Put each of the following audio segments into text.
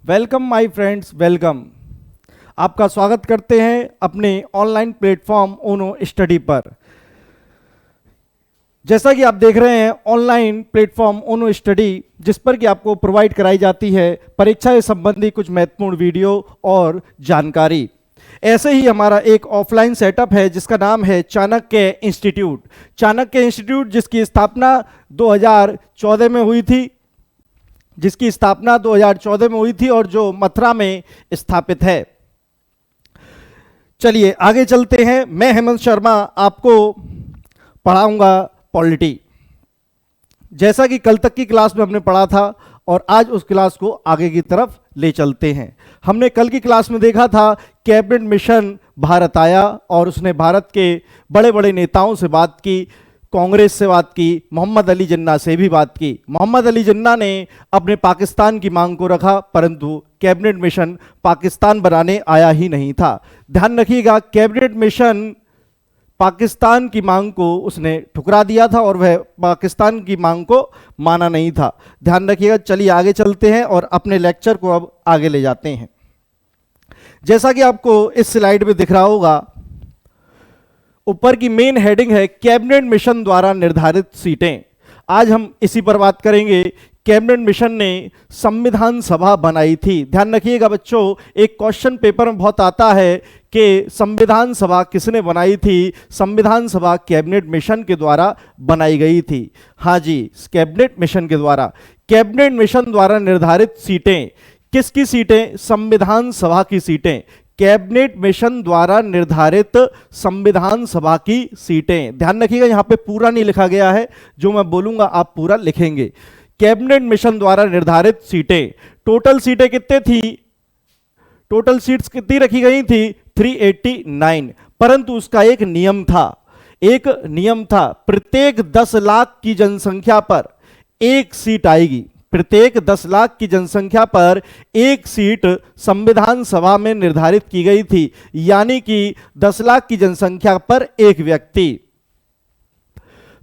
Welcome my friends, welcome. आपका स्वागत करते हैं अपने ऑनलाइन प्लेटफॉर्म ओनो स्टडी पर। जैसा कि आप देख रहे हैं, ऑनलाइन प्लेटफॉर्म ओनो स्टडी जिस पर कि आपको प्रोवाइड कराई जाती है परीक्षा से संबंधी कुछ महत्वपूर्ण वीडियो और जानकारी। ऐसे ही हमारा एक ऑफलाइन सेटअप है जिसका नाम है चाणक्य इंस्टीट्यूट। चाणक्य इंस्टीट्यूट जिसकी स्थापना 2014 में हुई थी और जो मथुरा में स्थापित है। चलिए आगे चलते हैं। मैं हेमंत शर्मा आपको पढ़ाऊंगा पॉलिटी। जैसा कि कल तक की क्लास में हमने पढ़ा था और आज उस क्लास को आगे की तरफ ले चलते हैं। हमने कल की क्लास में देखा था कैबिनेट मिशन भारत आया और उसने भारत के बड़े बड़े नेताओं से बात की, कांग्रेस से बात की, मोहम्मद अली जिन्ना से भी बात की। मोहम्मद अली जिन्ना ने अपने पाकिस्तान की मांग को रखा, परंतु कैबिनेट मिशन पाकिस्तान बनाने आया ही नहीं था। ध्यान रखिएगा, कैबिनेट मिशन पाकिस्तान की मांग को उसने ठुकरा दिया था और वह पाकिस्तान की मांग को माना नहीं था। ध्यान रखिएगा। चलिए आगे चलते हैं और अपने लेक्चर को अब आगे ले जाते हैं। जैसा कि आपको इस स्लाइड में दिख रहा होगा, ऊपर की मेन हेडिंग है कैबिनेट मिशन द्वारा निर्धारित सीटें। आज हम इसी पर बात करेंगे। कैबिनेट मिशन ने संविधान सभा बनाई थी। ध्यान रखिएगा बच्चों, एक क्वेश्चन पेपर में बहुत आता है कि संविधान सभा किसने बनाई थी। संविधान सभा कैबिनेट मिशन के द्वारा बनाई गई थी। हाँ जी, कैबिनेट मिशन के द्वारा। कैबिनेट मिशन द्वारा निर्धारित सीटें, किसकी सीटें? संविधान सभा की सीटें। कैबिनेट मिशन द्वारा निर्धारित संविधान सभा की सीटें। ध्यान रखिएगा, यहां पे पूरा नहीं लिखा गया है, जो मैं बोलूंगा आप पूरा लिखेंगे। कैबिनेट मिशन द्वारा निर्धारित सीटें। टोटल सीटें कितने थी? टोटल सीट्स कितनी रखी गई थी? 389। परंतु उसका एक नियम था, प्रत्येक 10 लाख की जनसंख्या पर एक सीट आएगी। प्रत्येक 10 लाख की जनसंख्या पर एक सीट संविधान सभा में निर्धारित की गई थी, यानी कि 10 लाख की जनसंख्या पर एक व्यक्ति।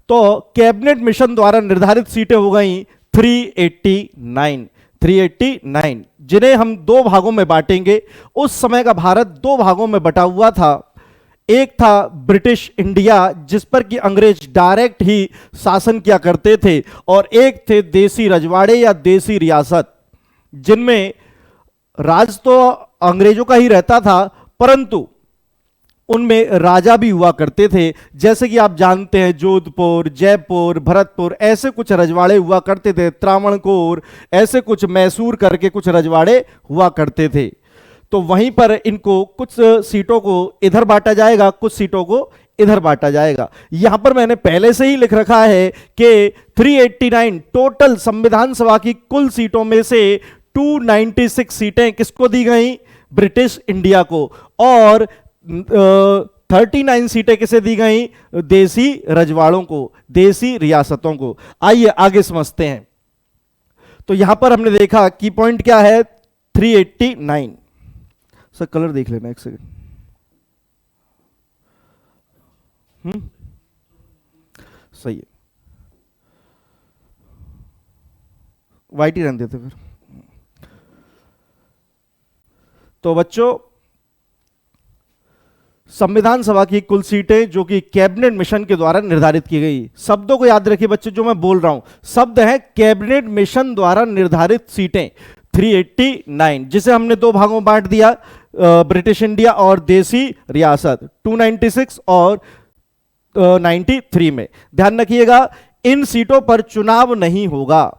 तो कैबिनेट मिशन द्वारा निर्धारित सीटें हो गई 389, जिन्हें हम दो भागों में बांटेंगे। उस समय का भारत दो भागों में बटा हुआ था। एक था ब्रिटिश इंडिया, जिस पर कि अंग्रेज डायरेक्ट ही शासन किया करते थे, और एक थे देसी रजवाड़े या देसी रियासत, जिनमें राज तो अंग्रेजों का ही रहता था, परंतु उनमें राजा भी हुआ करते थे। जैसे कि आप जानते हैं, जोधपुर, जयपुर, भरतपुर, ऐसे कुछ रजवाड़े हुआ करते थे। त्रावणकोर, ऐसे कुछ मैसूर करके कुछ रजवाड़े हुआ करते थे। तो वहीं पर इनको कुछ सीटों को इधर बांटा जाएगा, कुछ सीटों को इधर बांटा जाएगा। यहां पर मैंने पहले से ही लिख रखा है कि 389 टोटल संविधान सभा की कुल सीटों में से 296 सीटें किसको दी गई? ब्रिटिश इंडिया को। और 39 सीटें किसे दी गई? देसी रजवाड़ों को, देसी रियासतों को। आइए आगे समझते हैं। तो यहां पर हमने देखा की पॉइंट क्या है, 389। सर कलर देख लेना एक सेकंड। सही है, वाइट ही रहने देते फिर। तो बच्चों, संविधान सभा की कुल सीटें जो कि कैबिनेट मिशन के द्वारा निर्धारित की गई। शब्दों को याद रखिए बच्चों, जो मैं बोल रहा हूं शब्द है कैबिनेट मिशन द्वारा निर्धारित सीटें 389, जिसे हमने दो भागों में बांट दिया, ब्रिटिश इंडिया और देसी रियासत, 296 और 93 में। ध्यान रखिएगा, इन सीटों पर चुनाव नहीं होगा,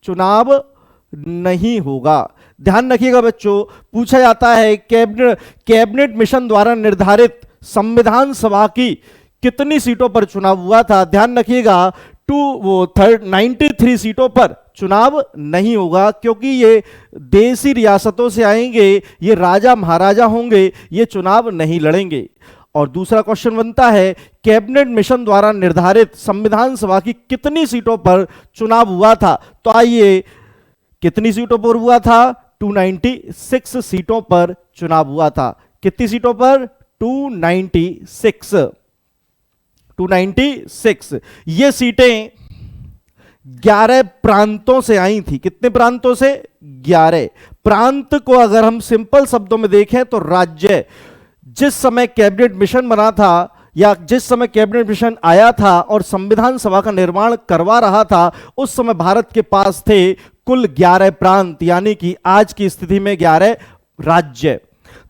चुनाव नहीं होगा। ध्यान रखिएगा बच्चों, पूछा जाता है कैबिनेट मिशन द्वारा निर्धारित संविधान सभा की कितनी सीटों पर चुनाव हुआ था। ध्यान रखिएगा, 93 सीटों पर चुनाव नहीं होगा, क्योंकि ये देसी रियासतों से आएंगे, ये राजा महाराजा होंगे, ये चुनाव नहीं लड़ेंगे। और दूसरा क्वेश्चन बनता है, कैबिनेट मिशन द्वारा निर्धारित संविधान सभा की कितनी सीटों पर चुनाव हुआ था। तो आइए, कितनी सीटों पर हुआ था? 296 सीटों पर चुनाव हुआ था। कितनी सीटों पर? 296। ये सीटें 11 प्रांतों से आई थी। कितने प्रांतों से? 11। प्रांत को अगर हम सिंपल शब्दों में देखें तो राज्य। जिस समय कैबिनेट मिशन बना था या जिस समय कैबिनेट मिशन आया था और संविधान सभा का निर्माण करवा रहा था, उस समय भारत के पास थे कुल 11 प्रांत, यानी कि आज की स्थिति में 11 राज्य।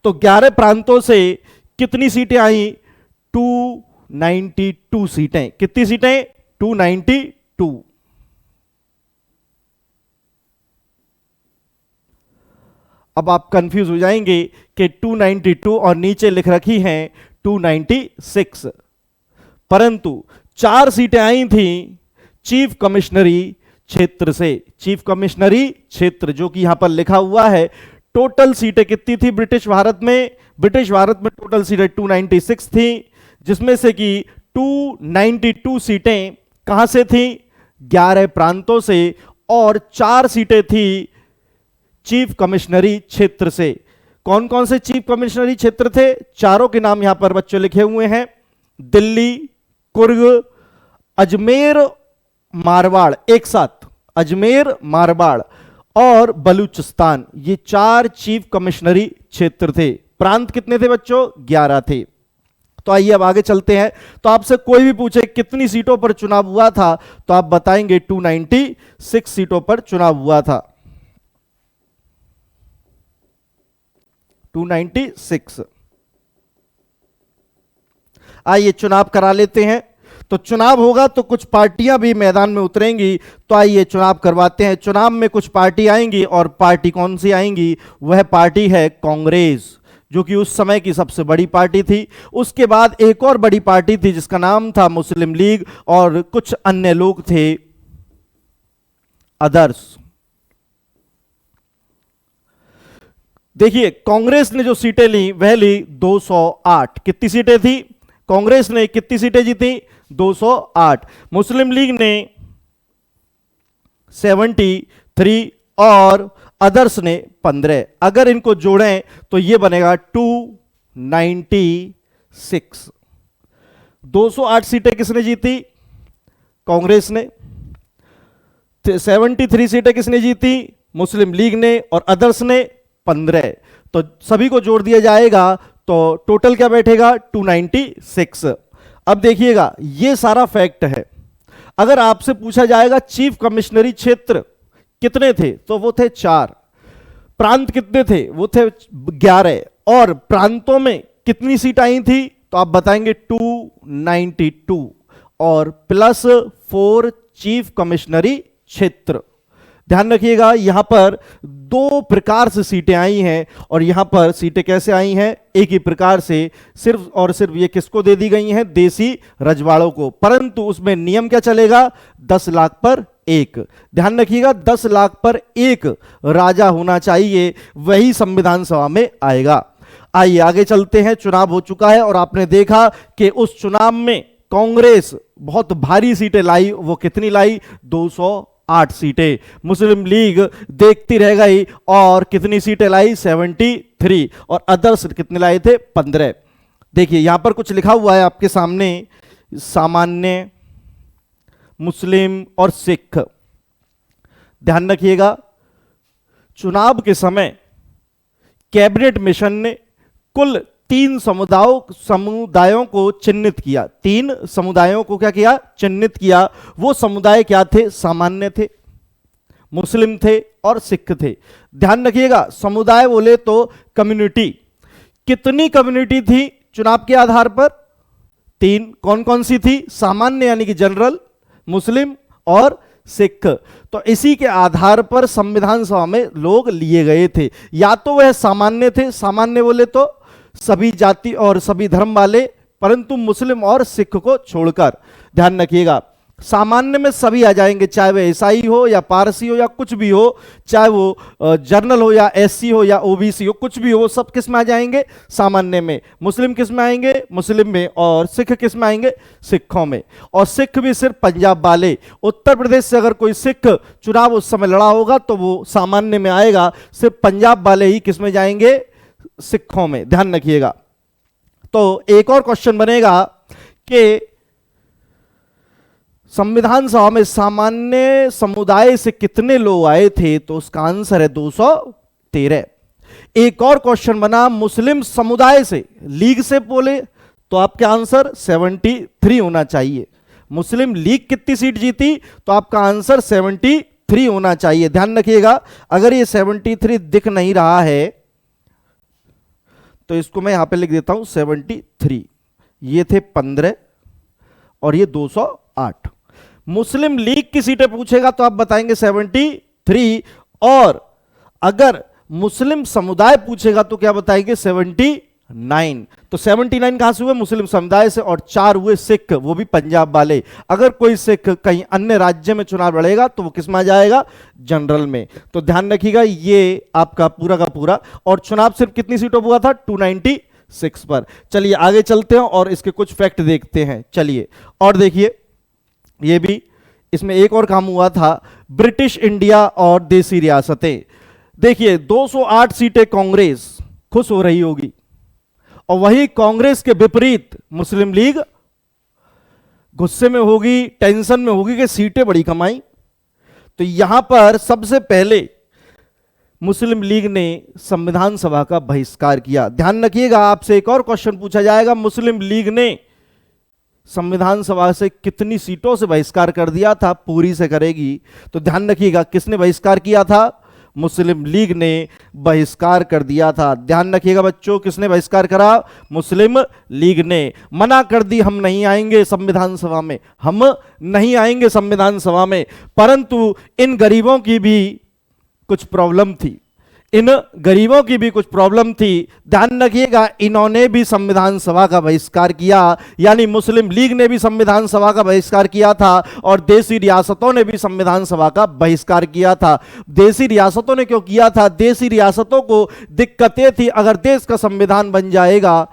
तो 11 प्रांतों से कितनी सीटें आई? 292 सीटें। कितनी सीटें? 292। अब आप कंफ्यूज हो जाएंगे कि 292 और नीचे लिख रखी हैं 296, परंतु 4 सीटें आई थी चीफ कमिश्नरी क्षेत्र से। चीफ कमिश्नरी क्षेत्र जो कि यहां पर लिखा हुआ है। टोटल सीटें कितनी थी ब्रिटिश भारत में? ब्रिटिश भारत में टोटल सीटें 296 थी, जिसमें से कि 292 सीटें कहां से थी? 11 प्रांतों से, और 4 सीटें थी चीफ कमिश्नरी क्षेत्र से। कौन कौन से चीफ कमिश्नरी क्षेत्र थे? चारों के नाम यहां पर बच्चों लिखे हुए हैं। दिल्ली, कुर्ग, अजमेर, मारवाड़, एक साथ अजमेर, मारवाड़ और बलूचिस्तान। ये 4 चीफ कमिश्नरी क्षेत्र थे। प्रांत कितने थे बच्चों? 11 थे। तो आइए अब आगे चलते हैं। तो आपसे कोई भी पूछे कितनी सीटों पर चुनाव हुआ था, तो आप बताएंगे 296 सीटों पर चुनाव हुआ था। 296। आइए चुनाव करा लेते हैं। तो चुनाव होगा तो कुछ पार्टियां भी मैदान में उतरेंगी, तो आइए चुनाव करवाते हैं। चुनाव में कुछ पार्टी आएंगी, और पार्टी कौन सी आएंगी? वह पार्टी है कांग्रेस, जो कि उस समय की सबसे बड़ी पार्टी थी। उसके बाद एक और बड़ी पार्टी थी जिसका नाम था मुस्लिम लीग, और कुछ अन्य लोग थे अदर्स। देखिए कांग्रेस ने जो सीटें ली वह ली 208। कितनी सीटें थी? कांग्रेस ने कितनी सीटें जीती? 208। मुस्लिम लीग ने 73 और अदर्स ने 15। अगर इनको जोड़ें तो यह बनेगा 296। 208 सीटें किसने जीती? कांग्रेस ने। 73 सीटें किसने जीती? मुस्लिम लीग ने। और अदर्स ने 15। तो सभी को जोड़ दिया जाएगा तो टोटल क्या बैठेगा? 296। अब देखिएगा ये सारा फैक्ट है। अगर आपसे पूछा जाएगा चीफ कमिश्नरी क्षेत्र कितने थे, तो वो थे 4। प्रांत कितने थे? वो थे 11। और प्रांतों में कितनी सीट आई थी, तो आप बताएंगे 292 और प्लस 4 चीफ कमिश्नरी क्षेत्र। ध्यान रखिएगा यहां पर 2 प्रकार से सीटें आई हैं, और यहां पर सीटें कैसे आई हैं? एक ही प्रकार से। सिर्फ और सिर्फ ये किसको दे दी गई हैं? देसी रजवाड़ों को। परंतु उसमें नियम क्या चलेगा? 10 लाख पर 1। ध्यान रखिएगा 10 लाख पर 1 राजा होना चाहिए, वही संविधान सभा में आएगा। आइए आगे चलते हैं। चुनाव हो चुका है और आपने देखा कि उस चुनाव में कांग्रेस बहुत भारी सीटें लाई। वो कितनी लाई? 208 सीटें। मुस्लिम लीग देखती रह गई और कितनी सीटें लाई? 73। और अदर्स कितने लाए थे? 15। देखिए यहां पर कुछ लिखा हुआ है आपके सामने, सामान्य, मुस्लिम और सिख। ध्यान रखिएगा चुनाव के समय कैबिनेट मिशन ने कुल 3 समुदायों को चिन्हित किया। 3 समुदायों को क्या किया? चिन्हित किया। वो समुदाय क्या थे? सामान्य थे, मुस्लिम थे और सिख थे। ध्यान रखिएगा समुदाय बोले तो कम्युनिटी। कितनी कम्युनिटी थी चुनाव के आधार पर? 3। कौन कौन सी थी? सामान्य यानी कि जनरल, मुस्लिम और सिख। तो इसी के आधार पर संविधान सभा में लोग लिए गए थे। या तो वह सामान्य थे, सामान्य बोले तो सभी जाति और सभी धर्म वाले, परंतु मुस्लिम और सिख को छोड़कर। ध्यान रखिएगा सामान्य में सभी आ जाएंगे, चाहे वह ईसाई हो या पारसी हो या कुछ भी हो, चाहे वो जर्नल हो या एससी हो या ओबीसी हो, कुछ भी हो, सब किस में आ जाएंगे? सामान्य में। मुस्लिम किस में आएंगे? मुस्लिम में। और सिख किस में आएंगे? सिखों में। और सिख भी सिर्फ पंजाब वाले। उत्तर प्रदेश से अगर कोई सिख चुनाव उस समय लड़ा होगा तो वो सामान्य में आएगा, सिर्फ पंजाब वाले ही किस में जाएंगे? सिखों में। ध्यान रखिएगा। तो एक और क्वेश्चन बनेगा कि संविधान सभा में सामान्य समुदाय से कितने लोग आए थे, तो उसका आंसर है 213। एक और क्वेश्चन बना मुस्लिम समुदाय से, लीग से बोले तो आपका आंसर 73 होना चाहिए। मुस्लिम लीग कितनी सीट जीती, तो आपका आंसर 73 होना चाहिए। ध्यान रखिएगा, अगर ये 73 दिख नहीं रहा है तो इसको मैं यहां पे लिख देता हूं 73। ये थे 15 और ये 208। मुस्लिम लीग की सीटें पूछेगा तो आप बताएंगे 73, और अगर मुस्लिम समुदाय पूछेगा तो क्या बताएंगे 79। तो 79 कहां से हुए, मुस्लिम समुदाय से, और 4 हुए सिख, वो भी पंजाब वाले। अगर कोई सिख कहीं अन्य राज्य में चुनाव लड़ेगा तो वो किस में आ जाएगा, जनरल में। तो ध्यान रखिएगा ये आपका पूरा का पूरा, और चुनाव सिर्फ कितनी सीटों पर हुआ था, 296 पर। चलिए आगे चलते हैं और इसके कुछ फैक्ट देखते हैं। चलिए और देखिए, ये भी इसमें एक और काम हुआ था, ब्रिटिश इंडिया और देसी रियासतें। देखिए 208 सीटें कांग्रेस खुश हो रही होगी, और वही कांग्रेस के विपरीत मुस्लिम लीग गुस्से में होगी, टेंशन में होगी कि सीटें बड़ी कमाई। तो यहां पर सबसे पहले मुस्लिम लीग ने संविधान सभा का बहिष्कार किया। ध्यान रखिएगा, आपसे एक और क्वेश्चन पूछा जाएगा, मुस्लिम लीग ने संविधान सभा से कितनी सीटों से बहिष्कार कर दिया था, पूरी से करेगी। तो ध्यान रखिएगा, किसने बहिष्कार किया था, मुस्लिम लीग ने बहिष्कार कर दिया था। ध्यान रखिएगा बच्चों, किसने बहिष्कार करा, मुस्लिम लीग ने। मना कर दी, हम नहीं आएंगे संविधान सभा में, हम नहीं आएंगे संविधान सभा में। परंतु इन गरीबों की भी कुछ प्रॉब्लम थी, इन गरीबों की भी कुछ प्रॉब्लम थी। ध्यान रखिएगा, इन्होंने भी संविधान सभा का बहिष्कार किया, यानी मुस्लिम लीग ने भी संविधान सभा का बहिष्कार किया था, और देसी रियासतों ने भी संविधान सभा का बहिष्कार किया था। देसी रियासतों ने क्यों किया था, देसी रियासतों को दिक्कत ये थी, अगर देश का संविधान बन जाएगा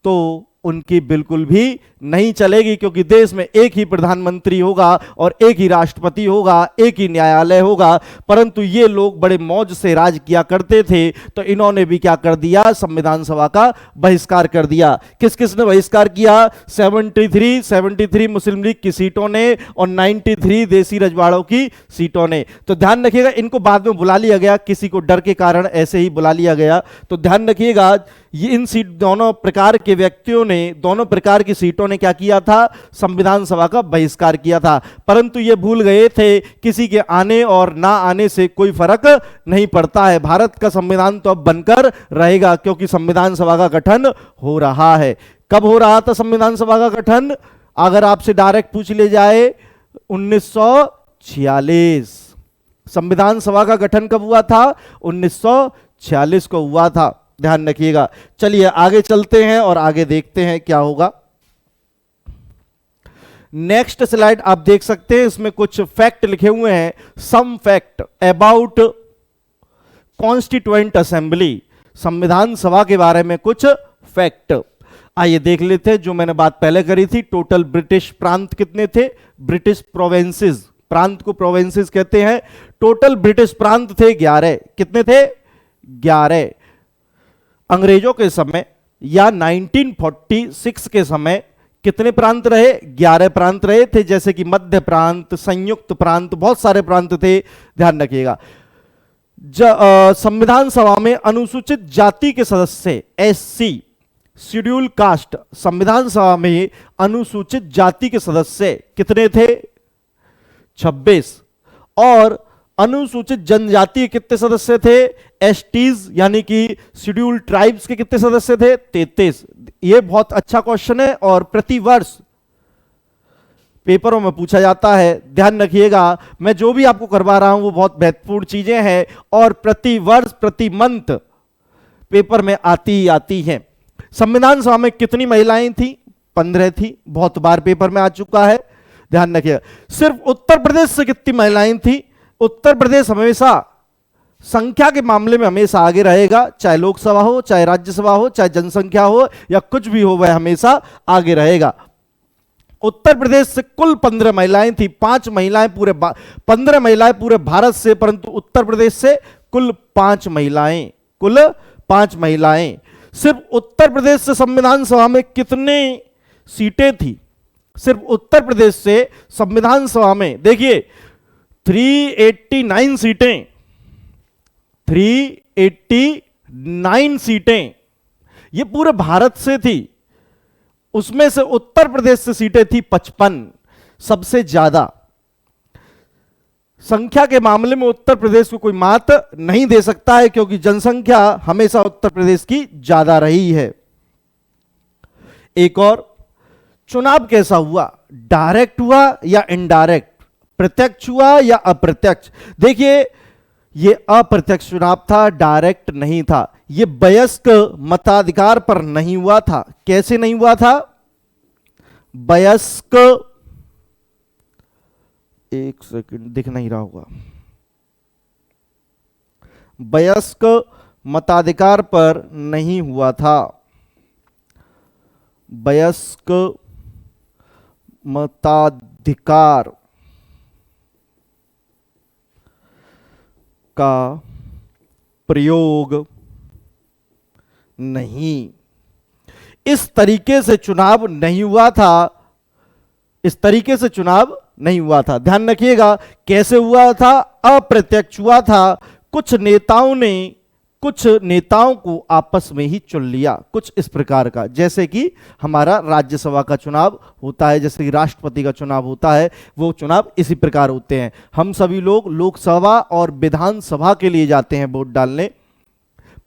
तो उनकी बिल्कुल भी नहीं चलेगी, क्योंकि देश में एक ही प्रधानमंत्री होगा और एक ही राष्ट्रपति होगा, एक ही न्यायालय होगा। परंतु ये लोग बड़े मौज से राज किया करते थे, तो इन्होंने भी क्या कर दिया, संविधान सभा का बहिष्कार कर दिया। किस किस ने बहिष्कार किया, 73 मुस्लिम लीग की सीटों ने और 93 देसी रजवाड़ों की सीटों ने। तो ध्यान रखिएगा, इनको बाद में बुला लिया गया, किसी को डर के कारण ऐसे ही बुला लिया गया। तो ध्यान रखिएगा, ये इन सीट दोनों प्रकार के व्यक्तियों ने, दोनों प्रकार की सीटों ने क्या किया था, संविधान सभा का बहिष्कार किया था। परंतु ये भूल गए थे, किसी के आने और ना आने से कोई फर्क नहीं पड़ता है। भारत का संविधान तो अब बनकर रहेगा, क्योंकि संविधान सभा का गठन हो रहा है। कब हो रहा था संविधान सभा का गठन, अगर आपसे डायरेक्ट पूछ ले जाए, 1946। संविधान सभा का गठन कब हुआ था, 1946 को हुआ था। ध्यान रखिएगा। चलिए आगे चलते हैं और आगे देखते हैं क्या होगा। नेक्स्ट स्लाइड आप देख सकते हैं, इसमें कुछ फैक्ट लिखे हुए हैं, सम फैक्ट अबाउट कॉन्स्टिट्यूएंट असेंबली। संविधान सभा के बारे में कुछ फैक्ट आइए देख लेते हैं। जो मैंने बात पहले करी थी, टोटल ब्रिटिश प्रांत कितने थे, ब्रिटिश प्रोविंसेस, प्रांत को प्रोविंसेस कहते हैं। टोटल ब्रिटिश प्रांत थे 11। कितने थे, 11। अंग्रेजों के समय या 1946 के समय कितने प्रांत रहे, 11 प्रांत रहे थे, जैसे कि मध्य प्रांत, संयुक्त प्रांत, बहुत सारे प्रांत थे। ध्यान रखिएगा, संविधान सभा में अनुसूचित जाति के सदस्य, एससी, शेड्यूल कास्ट, संविधान सभा में अनुसूचित जाति के सदस्य कितने थे, 26। और अनुसूचित जनजाति के कितने सदस्य थे, एसटीज यानी कि शेड्यूल ट्राइब्स के कितने सदस्य थे, 33। यह बहुत अच्छा क्वेश्चन है और प्रतिवर्ष पेपरों में पूछा जाता है। ध्यान रखिएगा, मैं जो भी आपको करवा रहा हूं वो बहुत महत्वपूर्ण चीजें हैं और प्रतिवर्ष प्रति मंथ पेपर में आती ही आती हैं। संविधान सभा में कितनी महिलाएं थी, 15 थी, बहुत बार पेपर में आ चुका है। ध्यान रखिएगा, सिर्फ उत्तर प्रदेश से कितनी महिलाएं थी, उत्तर प्रदेश हमेशा संख्या के मामले में हमेशा आगे रहेगा, चाहे लोकसभा हो, चाहे राज्यसभा हो, चाहे जनसंख्या हो या कुछ भी हो, वह हमेशा आगे रहेगा। उत्तर प्रदेश से कुल 15 महिलाएं थी, 5 महिलाएं 15 महिलाएं पूरे भारत से, परंतु उत्तर प्रदेश से कुल 5 महिलाएं, कुल 5 महिलाएं। सिर्फ उत्तर प्रदेश से संविधान सभा में कितने सीटें थी, सिर्फ उत्तर प्रदेश से संविधान सभा में देखिए 389 सीटें, 389 सीटें ये पूरे भारत से थी, उसमें से उत्तर प्रदेश से सीटें थी 55, सबसे ज्यादा। संख्या के मामले में उत्तर प्रदेश को कोई मात नहीं दे सकता है, क्योंकि जनसंख्या हमेशा उत्तर प्रदेश की ज्यादा रही है। एक और, चुनाव कैसा हुआ, डायरेक्ट हुआ या इनडायरेक्ट, प्रत्यक्ष हुआ या अप्रत्यक्ष। देखिए ये अप्रत्यक्ष चुनाव था, डायरेक्ट नहीं था। ये वयस्क मताधिकार पर नहीं हुआ था। कैसे नहीं हुआ था, वयस्क, एक सेकंड दिख नहीं रहा होगा, वयस्क मताधिकार पर नहीं हुआ था। वयस्क मताधिकार का प्रयोग नहीं, इस तरीके से चुनाव नहीं हुआ था, इस तरीके से चुनाव नहीं हुआ था। ध्यान रखिएगा कैसे हुआ था, अप्रत्यक्ष हुआ था। कुछ नेताओं को आपस में ही चुन लिया, कुछ इस प्रकार का, जैसे कि हमारा राज्यसभा का चुनाव होता है, जैसे कि राष्ट्रपति का चुनाव होता है, वो चुनाव इसी प्रकार होते हैं। हम सभी लोग लोकसभा और विधानसभा के लिए जाते हैं वोट डालने,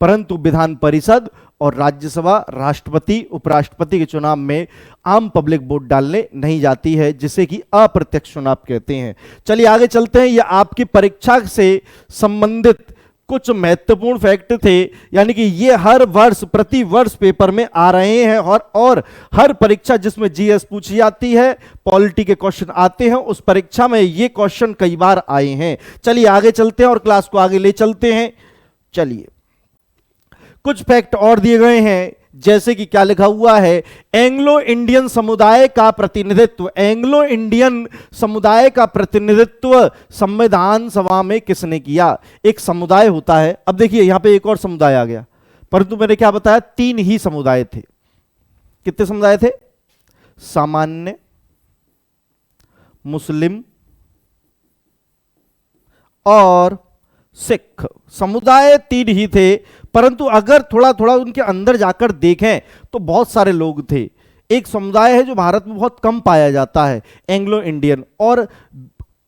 परंतु विधान परिषद और राज्यसभा, राष्ट्रपति, उपराष्ट्रपति के चुनाव में आम पब्लिक वोट डालने नहीं जाती है, जिसे कि अप्रत्यक्ष चुनाव कहते हैं। चलिए आगे चलते हैं। ये आपकी परीक्षा से संबंधित कुछ महत्वपूर्ण फैक्ट थे, यानी कि ये हर वर्ष, प्रति वर्ष पेपर में आ रहे हैं, और हर परीक्षा जिसमें जीएस पूछी जाती है, पॉलिटी के क्वेश्चन आते हैं, उस परीक्षा में ये क्वेश्चन कई बार आए हैं। चलिए आगे चलते हैं और क्लास को आगे ले चलते हैं। चलिए कुछ फैक्ट और दिए गए हैं, जैसे कि क्या लिखा हुआ है, एंग्लो इंडियन समुदाय का प्रतिनिधित्व, एंग्लो इंडियन समुदाय का प्रतिनिधित्व संविधान सभा में किसने किया। एक समुदाय होता है, अब देखिए यहां पे एक और समुदाय आ गया, परंतु मैंने क्या बताया, 3 ही समुदाय थे। कितने समुदाय थे, सामान्य, मुस्लिम और सिख, समुदाय 3 ही थे। परंतु अगर थोड़ा थोड़ा उनके अंदर जाकर देखें तो बहुत सारे लोग थे। एक समुदाय है जो भारत में बहुत कम पाया जाता है, एंग्लो इंडियन, और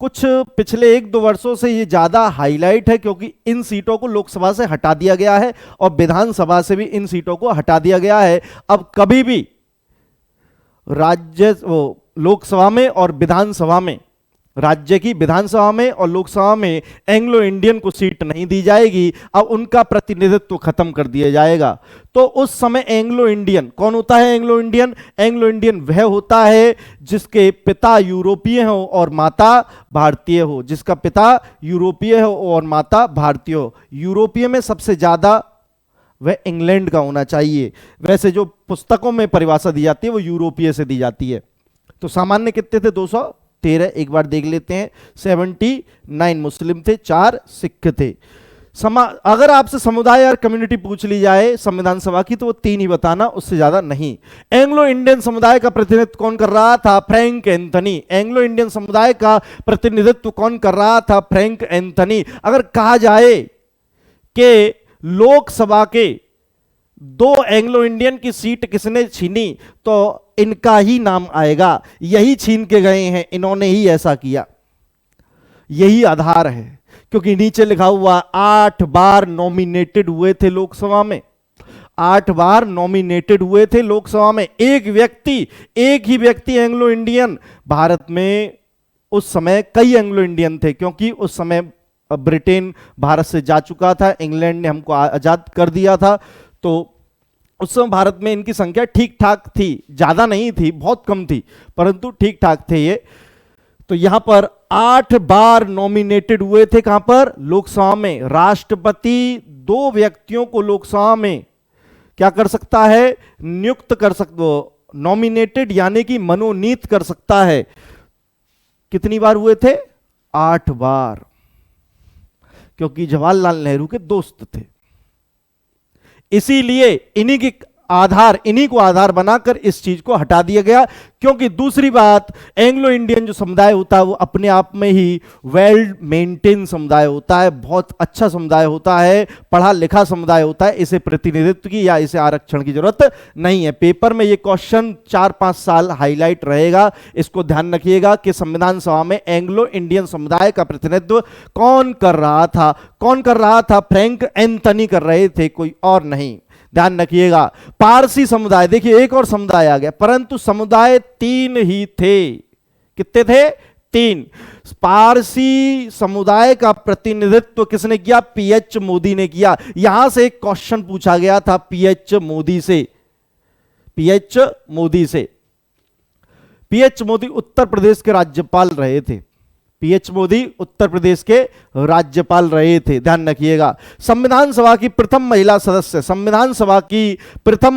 कुछ पिछले 1-2 वर्षों से ये ज्यादा हाईलाइट है, क्योंकि इन सीटों को लोकसभा से हटा दिया गया है और विधानसभा से भी इन सीटों को हटा दिया गया है। अब कभी भी लोकसभा में और विधानसभा में, राज्य की विधानसभा में और लोकसभा में एंग्लो इंडियन को सीट नहीं दी जाएगी। अब उनका प्रतिनिधित्व खत्म कर दिया जाएगा। तो उस समय एंग्लो इंडियन कौन होता है, एंग्लो इंडियन, एंग्लो इंडियन वह होता है जिसके पिता यूरोपीय हो और माता भारतीय हो, जिसका पिता यूरोपीय हो और माता भारतीय हो। यूरोपीय में सबसे ज्यादा वह इंग्लैंड का होना चाहिए। वैसे जो पुस्तकों में परिभाषा दी जाती है वो यूरोपीय से दी जाती है। तो सामान्य कितने थे, 213, एक बार देख लेते हैं। 79 मुस्लिम थे, 4 सिख थे। अगर आपसे समुदाय और कम्युनिटी पूछ ली जाए संविधान सभा की, तो वो 3 ही बताना, उससे ज्यादा नहीं। एंग्लो इंडियन समुदाय का प्रतिनिधित्व कौन कर रहा था, फ्रैंक एंथनी। एंग्लो इंडियन समुदाय का प्रतिनिधित्व कौन कर रहा था, फ्रैंक एंथनी। अगर कहा जाए कि लोकसभा के 2 एंग्लो इंडियन की सीट किसने छीनी, तो इनका ही नाम आएगा। यही छीन के गए हैं, इन्होंने ही ऐसा किया, यही आधार है। क्योंकि नीचे लिखा हुआ 8 बार नॉमिनेटेड हुए थे लोकसभा में, 8 बार नॉमिनेटेड हुए थे लोकसभा में। एक ही व्यक्ति एंग्लो इंडियन। भारत में उस समय कई एंग्लो इंडियन थे, क्योंकि उस समय ब्रिटेन भारत से जा चुका था, इंग्लैंड ने हमको आजाद कर दिया था। तो उस समय भारत में इनकी संख्या ठीक ठाक थी, ज्यादा नहीं थी, बहुत कम थी, परंतु ठीक ठाक थे ये। तो यहां पर 8 बार नॉमिनेटेड हुए थे, कहां पर, लोकसभा में। राष्ट्रपति 2 व्यक्तियों को लोकसभा में क्या कर सकता है, नियुक्त कर सकता, नॉमिनेटेड यानी कि मनोनीत कर सकता है। कितनी बार हुए थे, 8 बार, क्योंकि जवाहरलाल नेहरू के दोस्त थे। इसीलिए इन्हीं की आधार, इन्हीं को आधार बनाकर इस चीज को हटा दिया गया। क्योंकि दूसरी बात, एंग्लो इंडियन जो समुदाय होता है वो अपने आप में ही वेल मेंटेन समुदाय होता है, बहुत अच्छा समुदाय होता है, पढ़ा लिखा समुदाय होता है, इसे प्रतिनिधित्व की या इसे आरक्षण की जरूरत नहीं है। पेपर में ये क्वेश्चन 4-5 साल हाईलाइट रहेगा, इसको ध्यान रखिएगा कि संविधान सभा में एंग्लो इंडियन समुदाय का प्रतिनिधित्व कौन कर रहा था? कौन कर रहा था? फ्रैंक एंथनी कर रहे थे, कोई और नहीं। ध्यान रखिएगा। पारसी समुदाय, देखिए एक और समुदाय आ गया, परंतु समुदाय 3 ही थे। कितने थे? 3। पारसी समुदाय का प्रतिनिधित्व किसने किया? पीएच मोदी ने किया। यहां से एक क्वेश्चन पूछा गया था पीएच मोदी से। पीएच मोदी उत्तर प्रदेश के राज्यपाल रहे थे। पीएच मोदी उत्तर प्रदेश के राज्यपाल रहे थे, ध्यान रखिएगा। संविधान सभा की प्रथम महिला सदस्य, संविधान सभा की प्रथम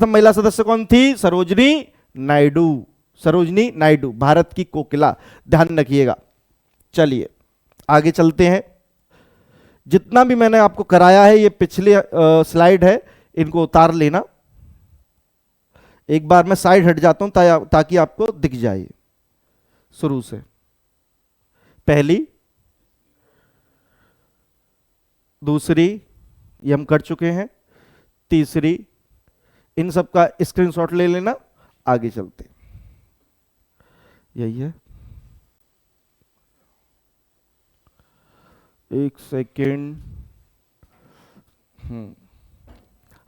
महिला सदस्य कौन थी? सरोजिनी नायडू, भारत की कोकिला, ध्यान रखिएगा। चलिए आगे चलते हैं। जितना भी मैंने आपको कराया है ये पिछले स्लाइड है, इनको उतार लेना। एक बार मैं साइड हट जाता हूं ताकि आपको दिख जाए। शुरू से पहली, दूसरी ये हम कर चुके हैं, तीसरी, इन सब का स्क्रीनशॉट ले लेना। आगे चलते, यही है। एक सेकेंड।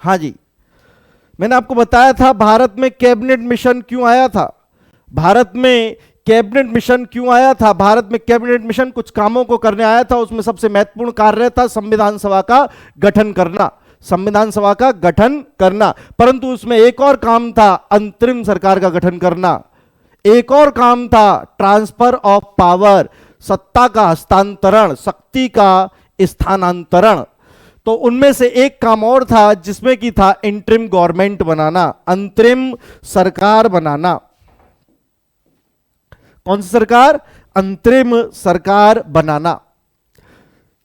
हाँ जी, मैंने आपको बताया था भारत में कैबिनेट मिशन क्यों आया था। भारत में कैबिनेट मिशन कुछ कामों को करने आया था। उसमें सबसे महत्वपूर्ण कार्य था संविधान सभा का गठन करना। परंतु उसमें एक और काम था, अंतरिम सरकार का गठन करना। एक और काम था, ट्रांसफर ऑफ पावर, सत्ता का हस्तांतरण, शक्ति का स्थानांतरण। तो उनमें से एक काम और था जिसमें कि था इंटरिम गवर्नमेंट बनाना, अंतरिम सरकार बनाना। कौन सी सरकार? अंतरिम सरकार बनाना।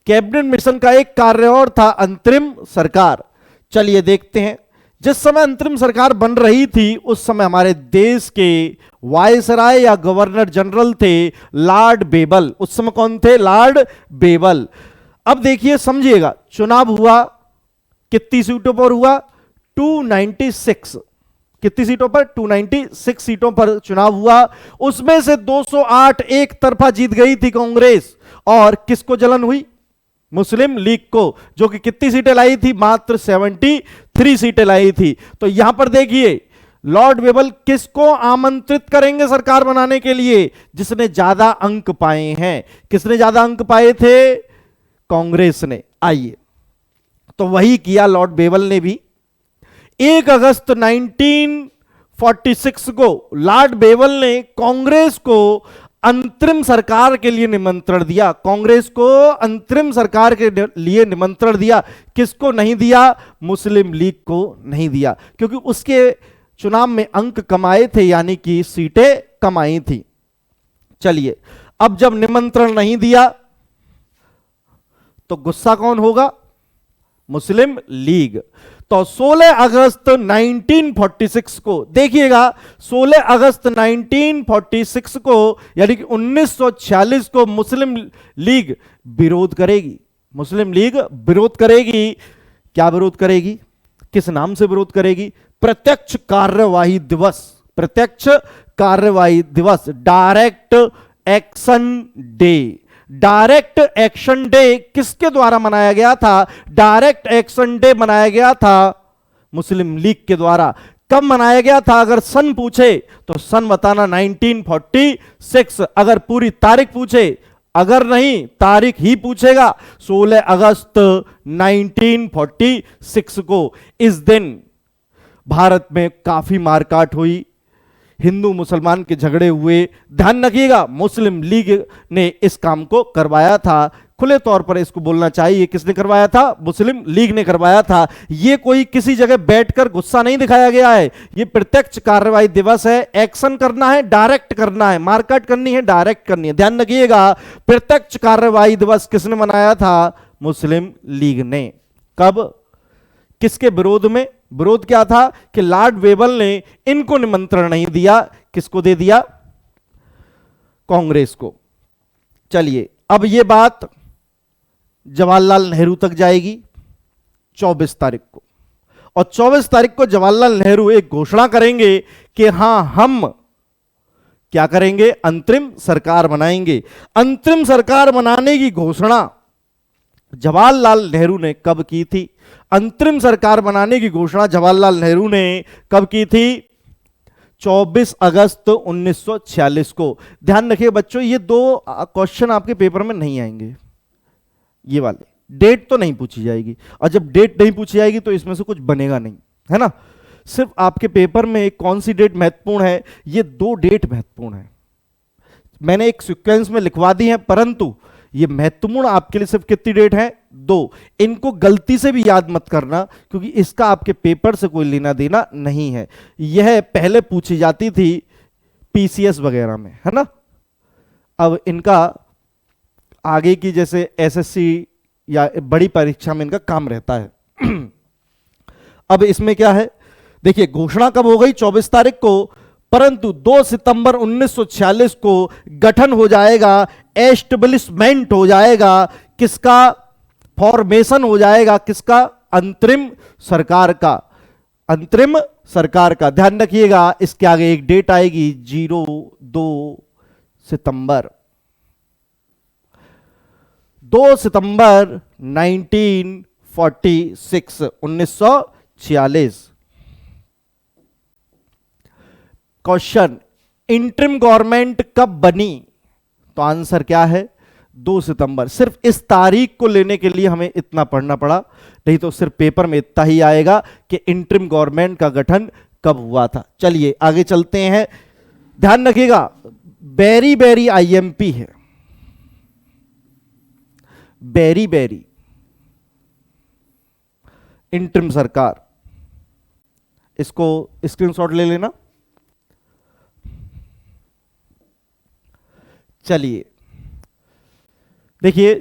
कैबिनेट मिशन का एक कार्य और था अंतरिम सरकार। चलिए देखते हैं। जिस समय अंतरिम सरकार बन रही थी उस समय हमारे देश के वायसराय या गवर्नर जनरल थे लॉर्ड बेबल। उस समय कौन थे? Lord Wavell. अब देखिए समझिएगा, चुनाव हुआ, कितनी सीटों पर हुआ? 296। कितनी सीटों पर? 296 सीटों पर चुनाव हुआ। उसमें से 208 एक तरफा जीत गई थी कांग्रेस, और किसको जलन हुई? मुस्लिम लीग को, जो कि कितनी सीटें लाई थी? मात्र 73 सीटें लाई थी। तो यहां पर देखिए लॉर्ड बेबल किसको आमंत्रित करेंगे सरकार बनाने के लिए? जिसने ज्यादा अंक पाए हैं। किसने ज्यादा अंक पाए थे? कांग्रेस ने। आइए, तो वही किया लॉर्ड बेबल ने भी। 1 अगस्त 1946 को लॉर्ड बेबल ने कांग्रेस को अंतरिम सरकार के लिए निमंत्रण दिया। कांग्रेस को अंतरिम सरकार के लिए निमंत्रण दिया। किसको नहीं दिया? मुस्लिम लीग को नहीं दिया, क्योंकि उसके चुनाव में अंक कमाए थे, यानी कि सीटें कमाई थी। चलिए, अब जब निमंत्रण नहीं दिया तो गुस्सा कौन होगा? मुस्लिम लीग। तो 16 अगस्त 1946 को देखिएगा, 16 अगस्त 1946 को यानी कि 1946 को मुस्लिम लीग विरोध करेगी। मुस्लिम लीग विरोध करेगी। क्या विरोध करेगी? किस नाम से विरोध करेगी? प्रत्यक्ष कार्यवाही दिवस। प्रत्यक्ष कार्यवाही दिवस, direct action day. Direct action day किसके द्वारा मनाया गया था? डायरेक्ट एक्शन डे मनाया गया था मुस्लिम लीग के द्वारा। कब मनाया गया था? अगर सन पूछे तो सन बताना 1946। अगर पूरी तारीख पूछे, अगर नहीं तारीख ही पूछेगा, 16 अगस्त 1946 को। इस दिन भारत में काफी मारकाट हुई, हिंदू मुसलमान के झगड़े हुए। ध्यान रखिएगा, मुस्लिम लीग ने इस काम को करवाया था। खुले तौर पर इसको बोलना चाहिए, किसने करवाया था? मुस्लिम लीग ने करवाया था। यह कोई किसी जगह बैठकर गुस्सा नहीं दिखाया गया है। यह प्रत्यक्ष कार्रवाई दिवस है। एक्शन करना है, डायरेक्ट करना है। मारकाट करनी है, डायरेक्ट करनी है। ध्यान रखिएगा, प्रत्यक्ष कार्रवाई दिवस किसने मनाया था? मुस्लिम लीग ने। कब? किसके विरोध में? विरोध क्या था कि लॉर्ड वेबल ने इनको निमंत्रण नहीं दिया, किसको दे दिया? कांग्रेस को। चलिए, अब यह बात जवाहरलाल नेहरू तक जाएगी 24 तारीख को, और 24 तारीख को जवाहरलाल नेहरू एक घोषणा करेंगे कि हां, हम क्या करेंगे? अंतरिम सरकार बनाएंगे। अंतरिम सरकार बनाने की घोषणा जवाहरलाल नेहरू ने कब की थी? अंतरिम सरकार बनाने की घोषणा जवाहरलाल नेहरू ने कब की थी? 24 अगस्त 1946 को। ध्यान रखिए बच्चों, ये दो क्वेश्चन आपके पेपर में नहीं आएंगे, ये वाले डेट तो नहीं पूछी जाएगी, और जब डेट नहीं पूछी जाएगी तो इसमें से कुछ बनेगा नहीं, है ना। सिर्फ आपके पेपर में कौन सी डेट महत्वपूर्ण है? ये दो डेट महत्वपूर्ण है। मैंने एक सीक्वेंस में लिखवा दी है, परंतु ये महत्वपूर्ण आपके लिए सिर्फ कितनी डेट है? दो। इनको गलती से भी याद मत करना, क्योंकि इसका आपके पेपर से कोई लेना देना नहीं है। यह पहले पूछी जाती थी पीसीएस वगैरह में, है ना। अब इनका आगे की जैसे एसएससी या बड़ी परीक्षा में इनका काम रहता है। अब इसमें क्या है, देखिए घोषणा कब हो गई? 24 तारीख को, परंतु 2 सितंबर 1946 को गठन हो जाएगा, एस्टेब्लिशमेंट हो जाएगा, किसका? फॉर्मेशन हो जाएगा, किसका? अंतरिम सरकार का। अंतरिम सरकार का। ध्यान रखिएगा, इसके आगे एक डेट आएगी 2 सितंबर 2 सितंबर 1946। क्वेश्चन, इंटरिम गवर्नमेंट कब बनी? तो आंसर क्या है? 2 सितंबर। सिर्फ इस तारीख को लेने के लिए हमें इतना पढ़ना पड़ा, नहीं तो सिर्फ पेपर में इतना ही आएगा कि इंटरिम गवर्नमेंट का गठन कब हुआ था। चलिए आगे चलते हैं। ध्यान रखिएगा, बेरी बेरी आईएमपी है, बेरी बेरी इंटरिम सरकार। इसको स्क्रीनशॉट ले लेना। चलिए देखिए,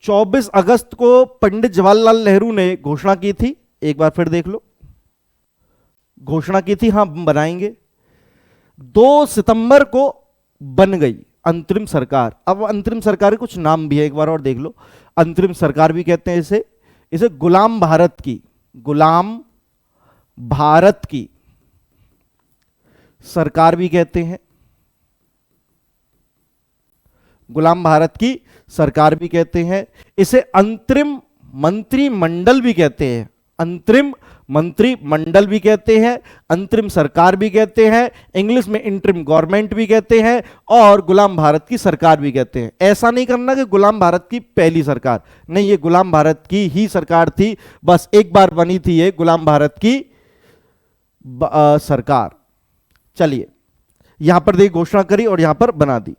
24 अगस्त को पंडित जवाहरलाल नेहरू ने घोषणा की थी, एक बार फिर देख लो, घोषणा की थी हां हम बनाएंगे। 2 सितंबर को बन गई अंतरिम सरकार। अब अंतरिम सरकार के कुछ नाम भी है, एक बार और देख लो। अंतरिम सरकार भी कहते हैं इसे गुलाम भारत की, गुलाम भारत की सरकार भी कहते हैं, गुलाम भारत की सरकार भी कहते हैं। इसे अंतरिम मंत्रिमंडल भी कहते हैं, अंतरिम मंत्रिमंडल भी कहते हैं, अंतरिम सरकार भी कहते हैं, इंग्लिश में इंटरिम गवर्नमेंट भी कहते हैं, और गुलाम भारत की सरकार भी कहते हैं। ऐसा नहीं करना कि गुलाम भारत की पहली सरकार, नहीं, ये गुलाम भारत की ही सरकार थी, बस एक बार बनी थी ये गुलाम भारत की सरकार। चलिए, यहां पर देखिए घोषणा करी और यहां पर बना दी।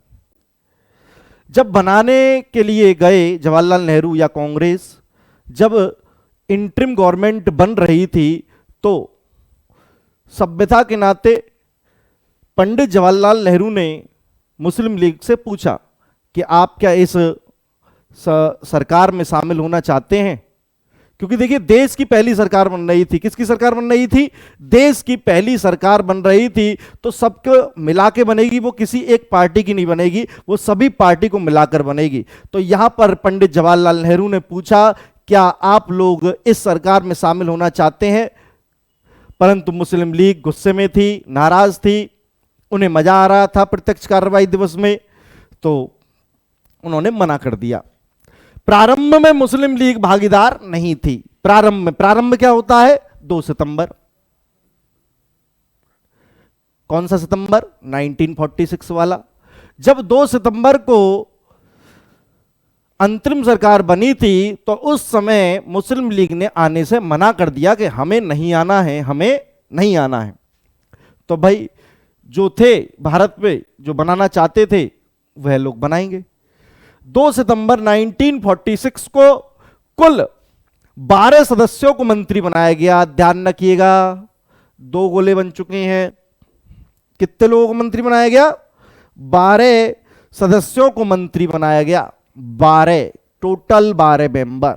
जब बनाने के लिए गए जवाहरलाल नेहरू या कांग्रेस, जब इंटरिम गवर्नमेंट बन रही थी, तो सभ्यता के नाते पंडित जवाहरलाल नेहरू ने मुस्लिम लीग से पूछा कि आप क्या इस सरकार में शामिल होना चाहते हैं? क्योंकि देखिए, देश की पहली सरकार बन रही थी। किसकी सरकार बन रही थी? देश की पहली सरकार बन रही थी, तो सबको मिला के बनेगी, वो किसी एक पार्टी की नहीं बनेगी, वो सभी पार्टी को मिलाकर बनेगी। तो यहां पर पंडित जवाहरलाल नेहरू ने पूछा, क्या आप लोग इस सरकार में शामिल होना चाहते हैं? परंतु मुस्लिम लीग गुस्से में थी, नाराज थी, उन्हें मजा आ रहा था प्रत्यक्ष कार्रवाई दिवस में, तो उन्होंने मना कर दिया। प्रारंभ में मुस्लिम लीग भागीदार नहीं थी। प्रारंभ क्या होता है? 2 सितंबर। कौन सा सितंबर? 1946 वाला। जब 2 सितंबर को अंतरिम सरकार बनी थी, तो उस समय मुस्लिम लीग ने आने से मना कर दिया कि हमें नहीं आना है, हमें नहीं आना है। तो भाई जो थे भारत में, जो बनाना चाहते थे, वह लोग बनाएंगे। 2 सितंबर 1946 को कुल 12 सदस्यों को मंत्री बनाया गया। ध्यान रखिएगा, 2 गोले बन चुके हैं। कितने लोगों को मंत्री बनाया गया? 12 सदस्यों को मंत्री बनाया गया। 12 टोटल 12 मेंबर,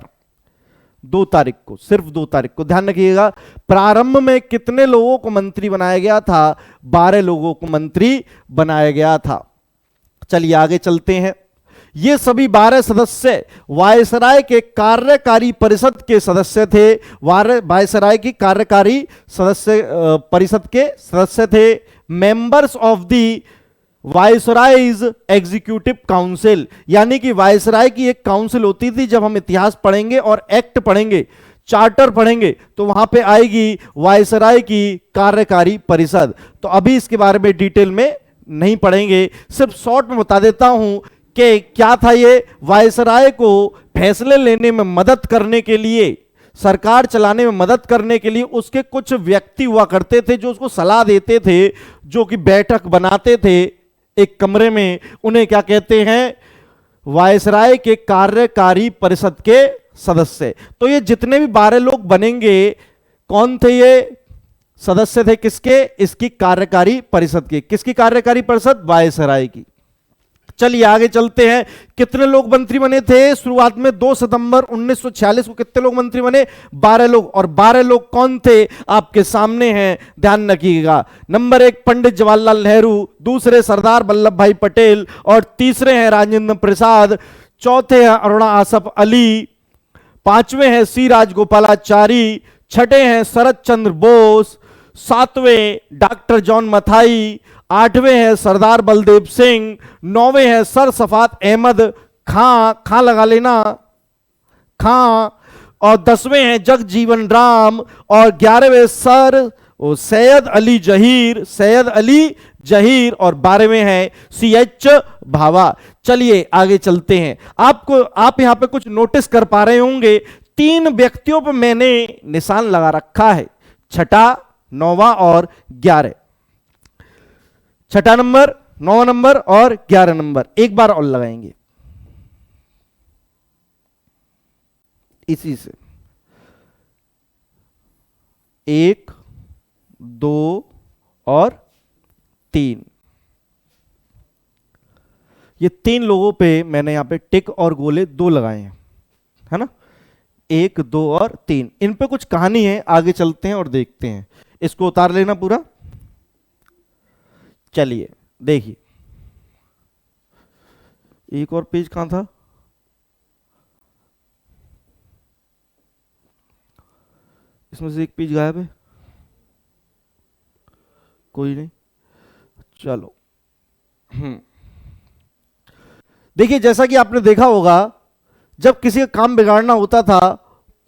2 तारीख को, सिर्फ 2 तारीख को। ध्यान रखिएगा, प्रारंभ में कितने लोगों को मंत्री बनाया गया था? 12 लोगों को मंत्री बनाया गया था। चलिए आगे चलते हैं। ये सभी 12 सदस्य वायसराय के कार्यकारी परिषद के सदस्य थे। वायसराय की कार्यकारी सदस्य परिषद के सदस्य थे। Members of the viceroy's executive council, यानी कि वायसराय की एक काउंसिल होती थी। जब हम इतिहास पढ़ेंगे और एक्ट पढ़ेंगे, चार्टर पढ़ेंगे, तो वहां पे आएगी वायसराय की कार्यकारी परिषद। तो अभी इसके बारे में डिटेल में नहीं पढ़ेंगे, सिर्फ शॉर्ट में बता देता हूं कि क्या था ये। वायसराय को फैसले लेने में मदद करने के लिए, सरकार चलाने में मदद करने के लिए उसके कुछ व्यक्ति हुआ करते थे जो उसको सलाह देते थे, जो कि बैठक बनाते थे एक कमरे में। उन्हें क्या कहते हैं? वायसराय के कार्यकारी परिषद के सदस्य। तो ये जितने भी 12 लोग बनेंगे, कौन थे ये? सदस्य थे किसके? इसकी कार्यकारी परिषद के। किसकी कार्यकारी परिषद? वायसराय की। चलिए आगे चलते हैं। कितने लोग मंत्री बने थे? शुरुआत में 2 सितंबर 1946 को कितने लोग मंत्री बने? 12 लोग। और 12 लोग कौन थे? आपके सामने हैं, ध्यान रखिएगा। नंबर 1 पंडित जवाहरलाल नेहरू, दूसरे सरदार वल्लभ भाई पटेल, और तीसरे हैं राजेंद्र प्रसाद, चौथे हैं अरुणा आसफ अली, पांचवें हैं सी राजगोपालाचारी, छठे हैं शरद चंद्र बोस, सातवें डॉक्टर जॉन मथाई, आठवें हैं सरदार बलदेव सिंह, नौवें हैं सर सफात अहमद खां, खां लगा लेना, खां, और 10वें हैं जगजीवन राम, और 11वें सर सैयद अली जहीर, सैयद अली जहीर, और 12वें हैं CH भाभा। चलिए आगे चलते हैं। आप यहां पे कुछ नोटिस कर पा रहे होंगे, 3 व्यक्तियों पर मैंने निशान लगा रखा है, छठा, 9वां और 11। छठा नंबर, 9वां नंबर और 11 नंबर एक बार और लगाएंगे इसी से। 1, 2 और 3। ये 3 लोगों पे मैंने यहां पे टिक और गोले 2 लगाए हैं, है ना? 1, 2 और 3। इन पे कुछ कहानी है, आगे चलते हैं और देखते हैं। इसको उतार लेना पूरा। चलिए देखिए, एक और पेज कहां था? इसमें से एक पेज गायब है, कोई नहीं, चलो। देखिए, जैसा कि आपने देखा होगा, जब किसी का काम बिगाड़ना होता था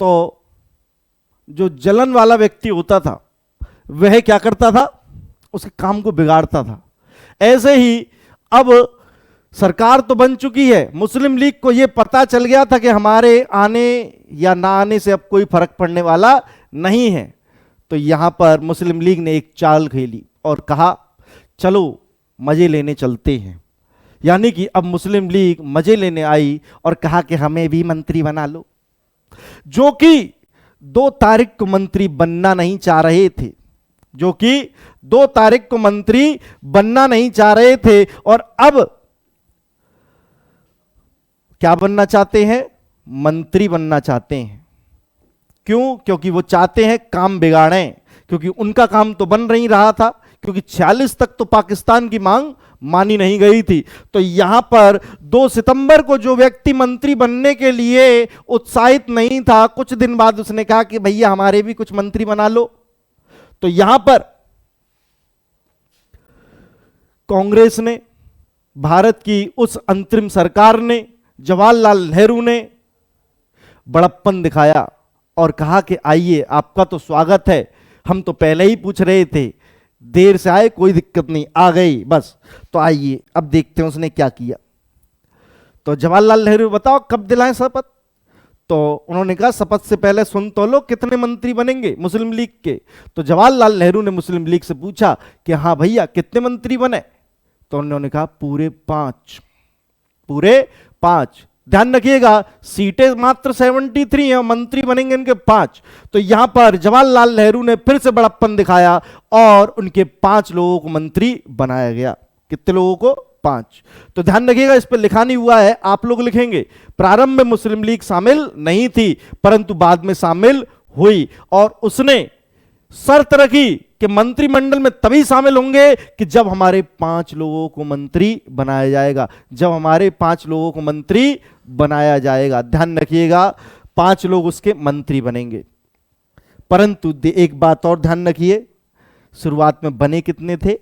तो जो जलन वाला व्यक्ति होता था वह क्या करता था? उसके काम को बिगाड़ता था। ऐसे ही अब सरकार तो बन चुकी है, मुस्लिम लीग को यह पता चल गया था कि हमारे आने या ना आने से अब कोई फर्क पड़ने वाला नहीं है। तो यहां पर मुस्लिम लीग ने एक चाल खेली और कहा चलो मजे लेने चलते हैं। यानी कि अब मुस्लिम लीग मजे लेने आई और कहा कि हमें भी मंत्री बना लो, जो कि 2 तारीख को मंत्री बनना नहीं चाह रहे थे, जो कि 2 तारीख को मंत्री बनना नहीं चाह रहे थे। और अब क्या बनना चाहते हैं? मंत्री बनना चाहते हैं। क्यों? क्योंकि वो चाहते हैं काम बिगाड़ें, क्योंकि उनका काम तो बन नहीं रहा था, क्योंकि 46 तक तो पाकिस्तान की मांग मानी नहीं गई थी। तो यहां पर 2 सितंबर को जो व्यक्ति मंत्री बनने के लिए उत्साहित नहीं था, कुछ दिन बाद उसने कहा कि भैया हमारे भी कुछ मंत्री बना लो। तो यहां पर कांग्रेस ने, भारत की उस अंतरिम सरकार ने, जवाहरलाल नेहरू ने बड़प्पन दिखाया और कहा कि आइए, आपका तो स्वागत है, हम तो पहले ही पूछ रहे थे, देर से आए कोई दिक्कत नहीं, आ गई बस, तो आइए अब देखते हैं उसने क्या किया। तो जवाहरलाल नेहरू, बताओ कब दिलाएं शपथ? तो उन्होंने कहा शपथ से पहले सुन तो लो कितने मंत्री बनेंगे मुस्लिम लीग के। तो जवाहरलाल नेहरू ने मुस्लिम लीग से पूछा कि हाँ भैया कितने मंत्री बने? तो उन्होंने कहा पूरे 5, पूरे 5। ध्यान रखिएगा, सीटें मात्र 73 हैं, मंत्री बनेंगे इनके 5। तो यहां पर जवाहरलाल नेहरू ने फिर से बड़प्पन दिखाया और उनके 5 लोगों को मंत्री बनाया गया। कितने लोगों को? 5। तो ध्यान रखिएगा, इस पर लिखा नहीं हुआ है, आप लोग लिखेंगे। प्रारंभ में मुस्लिम लीग शामिल नहीं थी, परंतु बाद में शामिल हुई, और उसने शर्त रखी कि मंत्रिमंडल में तभी शामिल होंगे कि जब हमारे 5 लोगों को मंत्री बनाया जाएगा, जब हमारे 5 लोगों को मंत्री बनाया जाएगा। ध्यान रखिएगा, 5 लोग उसके मंत्री बनेंगे। परंतु एक बात और ध्यान रखिए, शुरुआत में बने कितने थे?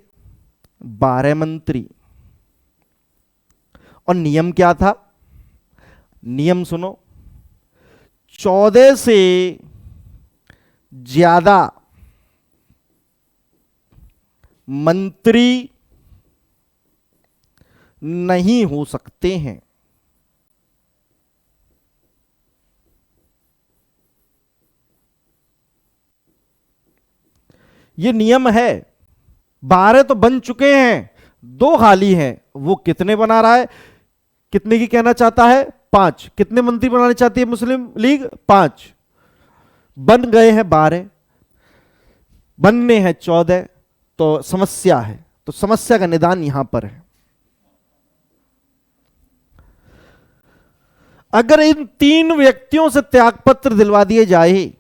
12 मंत्री। और नियम क्या था? नियम सुनो, 14 से ज्यादा मंत्री नहीं हो सकते हैं। ये नियम है। 12 तो बन चुके हैं, 2 खाली हैं। वो कितने बना रहा है? कितने की कहना चाहता है? 5। कितने मंत्री बनाने चाहती है मुस्लिम लीग? 5। बन गए हैं 12, बनने हैं 14, तो समस्या है। तो समस्या का निदान यहां पर है। अगर इन 3 व्यक्तियों से त्यागपत्र दिलवा दिए जाए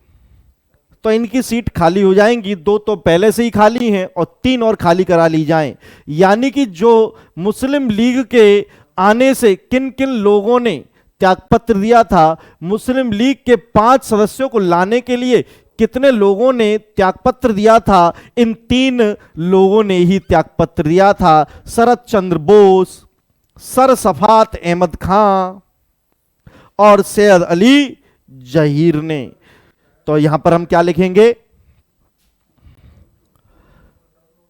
तो इनकी सीट खाली हो जाएंगी। 2 तो पहले से ही खाली हैं और 3 और खाली करा ली जाएं। यानी कि जो मुस्लिम लीग के आने से किन किन लोगों ने त्यागपत्र दिया था, मुस्लिम लीग के 5 सदस्यों को लाने के लिए कितने लोगों ने त्यागपत्र दिया था? इन 3 लोगों ने ही त्यागपत्र दिया था। शरद चंद्र बोस, सर सफात अहमद खां और सैयद अली जहीर ने। तो यहां पर हम क्या लिखेंगे?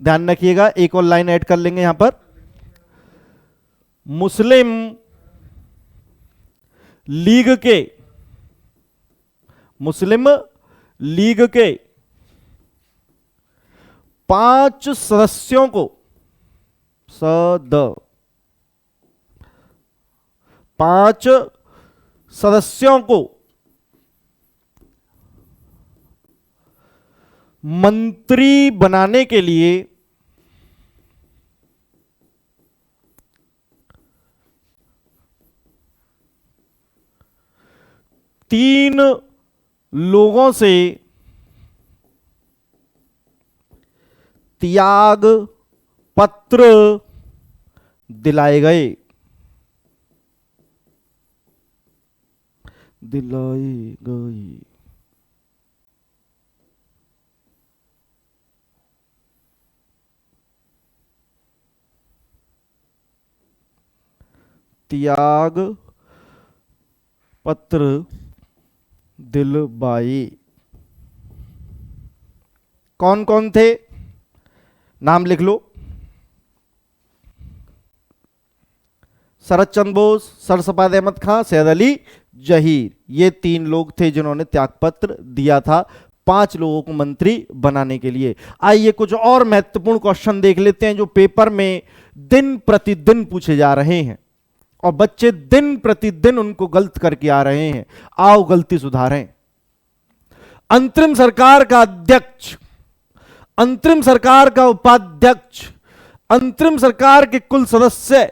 ध्यान रखिएगा, एक और लाइन ऐड कर लेंगे यहां पर। मुस्लिम लीग के 5 सदस्यों को 5 सदस्यों को मंत्री बनाने के लिए 3 लोगों से त्याग पत्र दिलाए गए। त्याग पत्र दिलवाए। कौन कौन थे? नाम लिख लो। शरद चंद्र बोस, सर सफात अहमद खां, सैयद अली जहीर। ये 3 लोग थे जिन्होंने त्यागपत्र दिया था 5 लोगों को मंत्री बनाने के लिए। आइए कुछ और महत्वपूर्ण क्वेश्चन देख लेते हैं जो पेपर में दिन प्रतिदिन पूछे जा रहे हैं और बच्चे दिन प्रतिदिन उनको गलत करके आ रहे हैं। आओ गलती सुधारें। अंतरिम सरकार का अध्यक्ष, अंतरिम सरकार का उपाध्यक्ष, अंतरिम सरकार के कुल सदस्य,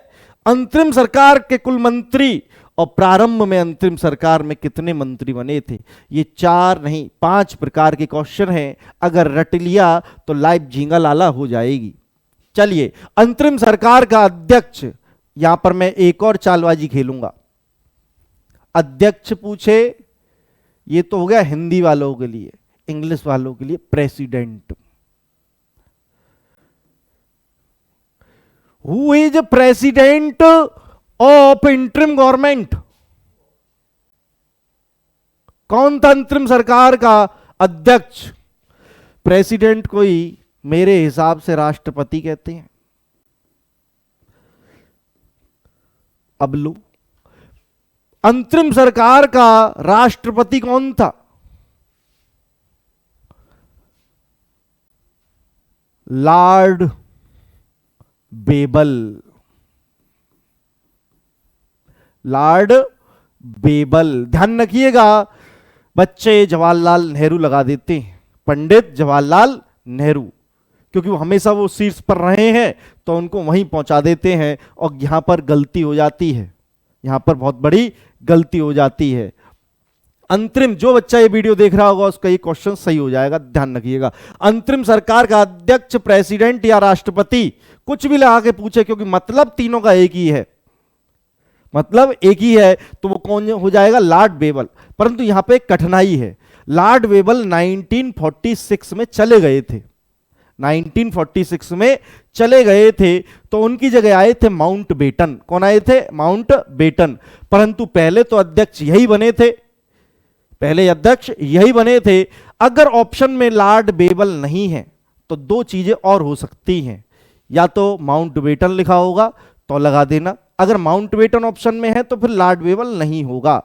अंतरिम सरकार के कुल मंत्री और प्रारंभ में अंतरिम सरकार में कितने मंत्री बने थे? ये 4 नहीं 5 प्रकार के क्वेश्चन हैं। अगर रट लिया तो लाइव झींगा लाला हो जाएगी। चलिए, अंतरिम सरकार का अध्यक्ष, यहां पर मैं एक और चालबाजी खेलूंगा। अध्यक्ष पूछे, ये तो हो गया हिंदी वालों के लिए, इंग्लिश वालों के लिए president. Who is president of interim government? कौन था अंतरिम सरकार का अध्यक्ष? प्रेसिडेंट कोई मेरे हिसाब से राष्ट्रपति कहते हैं। अब लो, अंतरिम सरकार का राष्ट्रपति कौन था? Lord Wavell. Lord Wavell. ध्यान रखिएगा, बच्चे जवाहरलाल नेहरू लगा देते हैं, पंडित जवाहरलाल नेहरू। क्योंकि वो हमेशा वो शीर्ष पर रहे हैं तो उनको वहीं पहुंचा देते हैं और यहां पर गलती हो जाती है, यहां पर बहुत बड़ी गलती हो जाती है। अंतरिम, जो बच्चा ये वीडियो देख रहा होगा उसका ये क्वेश्चन सही हो जाएगा, ध्यान रखिएगा। अंतरिम सरकार का अध्यक्ष, प्रेसिडेंट या राष्ट्रपति, कुछ भी लगा के पूछे क्योंकि मतलब तीनों का एक ही है, मतलब एक ही है, तो वो कौन हो जाएगा? Lord Wavell. परंतु यहां पे एक कठिनाई है, लॉर्ड बेबल 1946 में चले गए थे, 1946 में चले गए थे, तो उनकी जगह आए थे माउंट बेटन। कौन आए थे? Mountbatten. परंतु पहले तो अध्यक्ष यही बने थे, पहले अध्यक्ष यही बने थे। अगर ऑप्शन में लॉर्ड बेबल नहीं है तो दो चीजें और हो सकती हैं, या तो माउंट बेटन लिखा होगा तो लगा देना, अगर माउंट बेटन ऑप्शन में है तो फिर लॉर्ड बेबल नहीं होगा,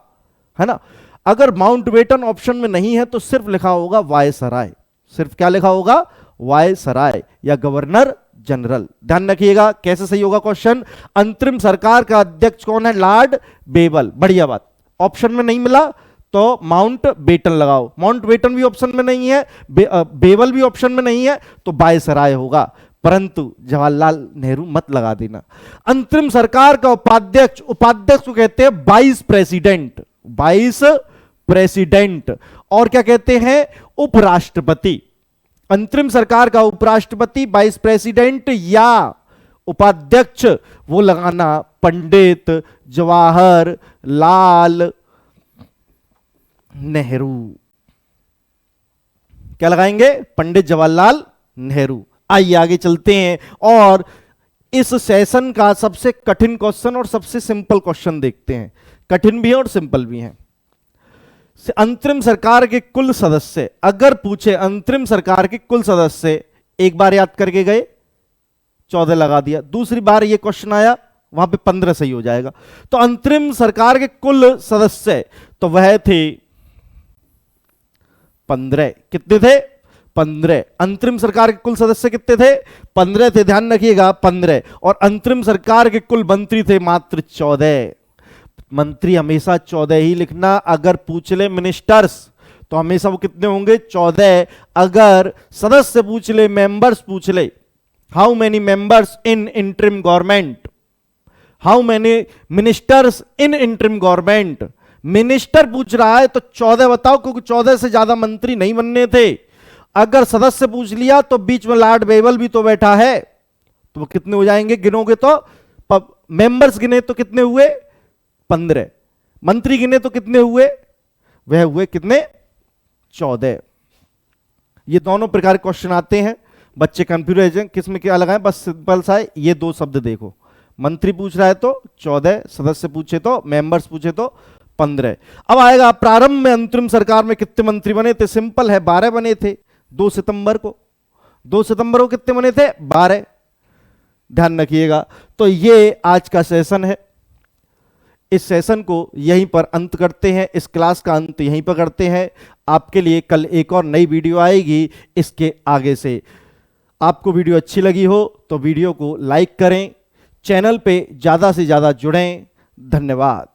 है ना। अगर माउंट बेटन ऑप्शन में नहीं है तो सिर्फ लिखा होगा वायसराय, सिर्फ क्या लिखा होगा? वायसराय या गवर्नर जनरल। ध्यान रखिएगा कैसे सही होगा क्वेश्चन। अंतरिम सरकार का अध्यक्ष कौन है? लॉर्ड बेबल। बढ़िया बात। ऑप्शन में नहीं मिला तो माउंट बेटन लगाओ, माउंट बेटन भी ऑप्शन में नहीं है, बेबल भी ऑप्शन में नहीं है, तो वायसराय होगा। परंतु जवाहरलाल नेहरू मत लगा देना। अंतरिम सरकार का उपाध्यक्ष, उपाध्यक्ष को कहते हैं वाइस प्रेसिडेंट, वाइस प्रेसिडेंट, और क्या कहते हैं? उपराष्ट्रपति। अंतरिम सरकार का उपराष्ट्रपति, वाइस प्रेसिडेंट या उपाध्यक्ष, वो लगाना पंडित जवाहरलाल नेहरू। क्या लगाएंगे? पंडित जवाहरलाल नेहरू। आइए आगे चलते हैं और इस सेशन का सबसे कठिन क्वेश्चन और सबसे सिंपल क्वेश्चन देखते हैं, कठिन भी है और सिंपल भी है। अंतरिम सरकार के कुल सदस्य, अगर पूछे अंतरिम सरकार के कुल सदस्य, एक बार याद करके गए 14 लगा दिया, दूसरी बार ये क्वेश्चन आया वहां पे 15 सही हो जाएगा। तो अंतरिम सरकार के कुल सदस्य तो वह थे 15। कितने थे? 15। अंतरिम सरकार के कुल सदस्य कितने थे? 15 थे, ध्यान रखिएगा 15। और अंतरिम सरकार के कुल मंत्री थे मात्र 14। मंत्री हमेशा 14 ही लिखना। अगर पूछ ले मिनिस्टर्स तो हमेशा वो कितने होंगे? 14। अगर सदस्य पूछ ले, मेंबर्स पूछ ले, how many members in interim government, how many ministers in interim government, minister पूछ रहा है तो 14 बताओ, क्योंकि 14 से ज्यादा मंत्री नहीं बनने थे। अगर सदस्य पूछ लिया तो बीच में लॉर्ड बेबल भी तो बैठा है, तो वो कितने हो जाएंगे? गिनोगे तो मेंबर्स गिने तो कितने हुए? 15। मंत्री गिने तो कितने हुए? वह हुए कितने? 14। ये दोनों प्रकार के क्वेश्चन आते हैं, बच्चे कंफ्यूज हैं किसमें क्या लगाएं, बस सिंपल सा है, ये दो शब्द देखो, मंत्री पूछ रहा है तो 14, सदस्य पूछे तो, मेंबर्स पूछे तो 15। अब आएगा प्रारंभ में अंतरिम सरकार में कितने मंत्री बने थे? सिंपल है, 12 बने थे। 2 सितंबर को कितने बने थे? 12। ध्यान रखिएगा। तो ये आज का सेशन है, इस सेशन को यहीं पर अंत करते हैं, इस क्लास का अंत यहीं पर करते हैं। आपके लिए कल एक और नई वीडियो आएगी इसके आगे से। आपको वीडियो अच्छी लगी हो तो वीडियो को लाइक करें, चैनल पे ज़्यादा से ज़्यादा जुड़ें। धन्यवाद।